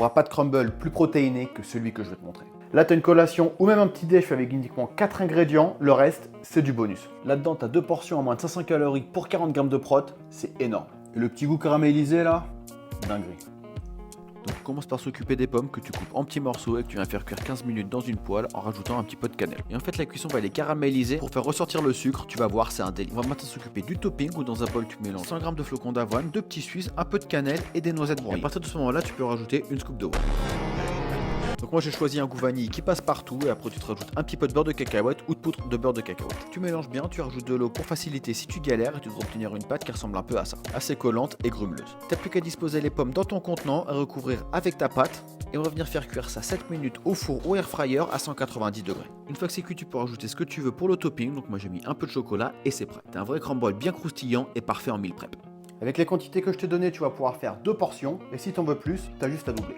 Il n'y aura pas de crumble plus protéiné que celui que je vais te montrer. Là, tu as une collation ou même un petit déj avec uniquement 4 ingrédients, le reste, c'est du bonus. Là-dedans, tu as 2 portions à moins de 500 calories pour 40 grammes de prot, c'est énorme. Et le petit goût caramélisé là, dinguerie. Donc on commence par s'occuper des pommes que tu coupes en petits morceaux et que tu viens faire cuire 15 minutes dans une poêle en rajoutant un petit peu de cannelle. Et en fait la cuisson va les caraméliser pour faire ressortir le sucre, tu vas voir c'est un délire. On va maintenant s'occuper du topping où dans un bol tu mélanges 100 g de flocons d'avoine, 2 petits suisses, un peu de cannelle et des noisettes broyées. Et à partir de ce moment là tu peux rajouter une scoop d'eau. Donc moi j'ai choisi un goût vanille qui passe partout et après tu te rajoutes un petit peu de beurre de cacahuète ou de poudre de beurre de cacahuète. Tu mélanges bien, tu rajoutes de l'eau pour faciliter si tu galères et tu devras obtenir une pâte qui ressemble un peu à ça, assez collante et grumeleuse. T'as plus qu'à disposer les pommes dans ton contenant et recouvrir avec ta pâte et on va venir faire cuire ça 7 minutes au four ou air fryer à 190 degrés. Une fois que c'est cuit, tu peux rajouter ce que tu veux pour le topping, donc moi j'ai mis un peu de chocolat et c'est prêt. T'as un vrai crumble bien croustillant et parfait en meal prep. Avec les quantités que je t'ai données, tu vas pouvoir faire 2 portions et si t'en veux plus, t'as juste à doubler.